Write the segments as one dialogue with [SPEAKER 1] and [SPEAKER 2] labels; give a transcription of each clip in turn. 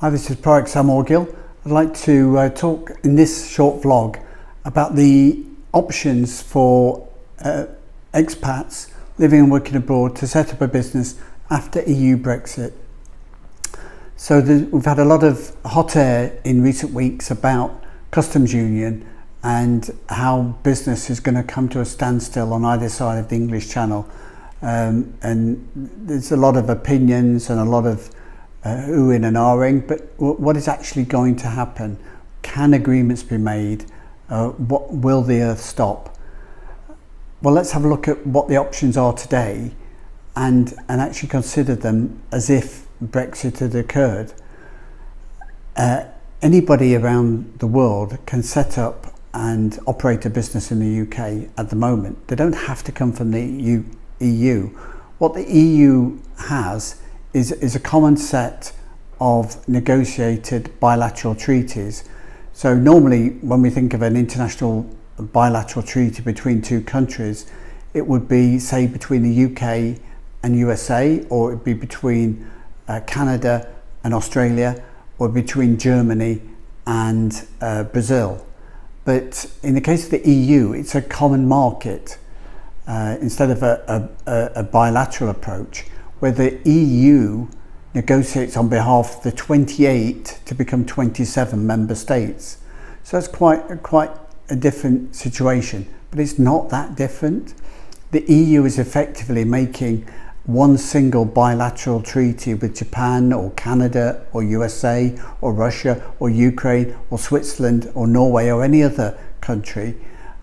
[SPEAKER 1] Hi, this is Prox Samorgil. I'd like to talk in this short vlog about the options for expats living and working abroad to set up a business after EU Brexit. So we've had a lot of hot air in recent weeks about customs union and how business is going to come to a standstill on either side of the English Channel. And there's a lot of opinions and a lot of oohing and ahhing, but what is actually going to happen? Can agreements be made? What will the earth stop? Well, let's have a look at what the options are today and actually consider them as if Brexit had occurred. Anybody around the world can set up and operate a business in the UK at the moment. They don't have to come from the EU. What the EU has is a common set of negotiated bilateral treaties. So normally when we think of an international bilateral treaty between two countries, it would be, say, between the UK and USA, or it would be between Canada and Australia, or between Germany and Brazil. But in the case of the EU, it's a common market instead of a bilateral approach, where the EU negotiates on behalf of the 28 to become 27 member states. So that's quite a different situation, but it's not that different. The EU is effectively making one single bilateral treaty with Japan or Canada or USA or Russia or Ukraine or Switzerland or Norway or any other country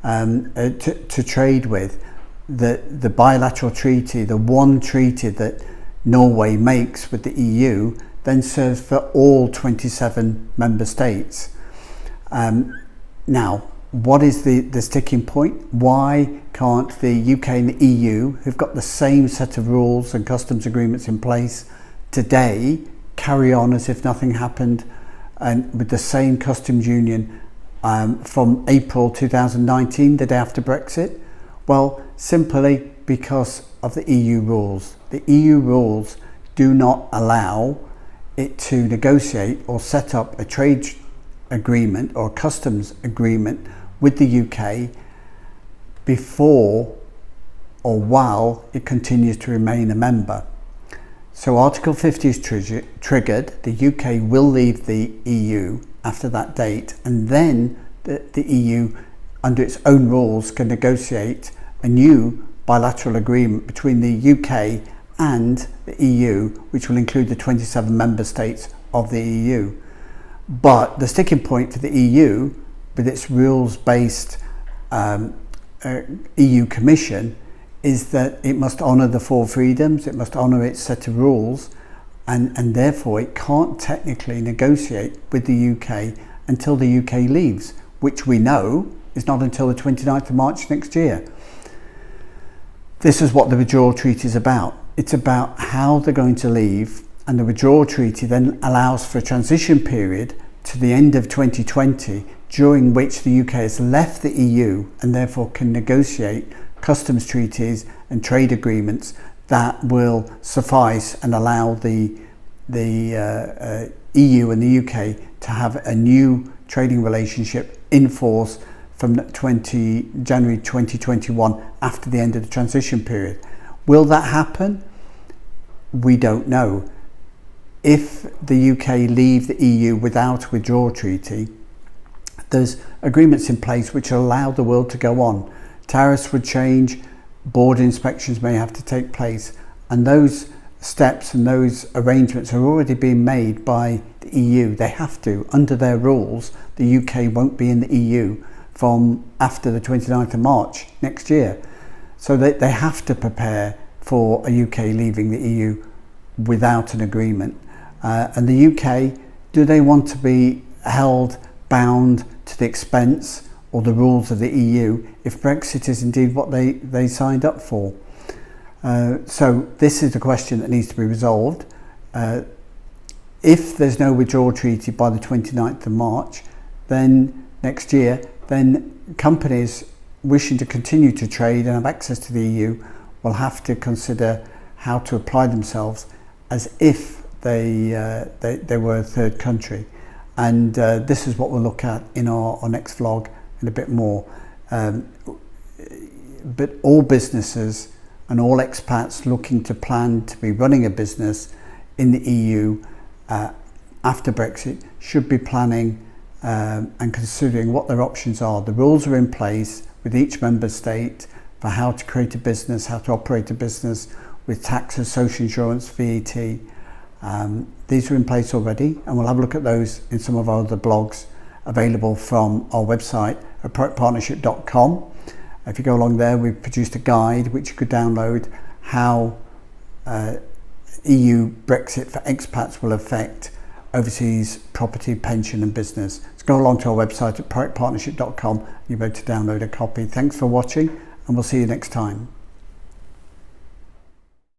[SPEAKER 1] to trade with. The bilateral treaty, the one treaty that Norway makes with the EU, then serves for all 27 member states. Now, what is the sticking point? Why can't the UK and the EU, who've got the same set of rules and customs agreements in place today, carry on as if nothing happened, and with the same customs union from April 2019, the day after Brexit? Well, simply because of the EU rules. The EU rules do not allow it to negotiate or set up a trade agreement or a customs agreement with the UK before or while it continues to remain a member. So Article 50 is triggered. The UK will leave the EU after that date, and then the EU, under its own rules, can negotiate a new bilateral agreement between the UK and the EU, which will include the 27 member states of the EU. But the sticking point for the EU, with its rules-based EU Commission, is that it must honour the four freedoms, it must honour its set of rules, and therefore it can't technically negotiate with the UK until the UK leaves, which we know is not until the 29th of March next year. This is what the withdrawal treaty is about. It's about how they're going to leave, and the withdrawal treaty then allows for a transition period to the end of 2020, during which the UK has left the EU and therefore can negotiate customs treaties and trade agreements that will suffice and allow the EU and the UK to have a new trading relationship in force from January 2021, after the end of the transition period. Will that happen? We don't know. If the UK leave the EU without a withdrawal treaty, there's agreements in place which allow the world to go on. Tariffs would change, border inspections may have to take place, and those steps and those arrangements are already being made by the EU. They have to. Under their rules, the UK won't be in the EU from after the 29th of March next year. So they have to prepare for a UK leaving the EU without an agreement. And the UK, do they want to be held bound to the expense or the rules of the EU if Brexit is indeed what they signed up for? So this is the question that needs to be resolved. If there's no withdrawal treaty by the 29th of March, then next year, then companies wishing to continue to trade and have access to the EU will have to consider how to apply themselves as if they were a third country. And this is what we'll look at in our next vlog in a bit more. But all businesses and all expats looking to plan to be running a business in the EU after Brexit should be planning and considering what their options are. The rules are in place with each member state for how to create a business, how to operate a business with taxes, social insurance, VAT. These are in place already, and we'll have a look at those in some of our other blogs available from our website at productpartnership.com. If you go along there, we've produced a guide which you could download how EU Brexit for expats will affect overseas property, pension and business. So go along to our website at productpartnership.com. You'll be able to download a copy. Thanks for watching, and we'll see you next time.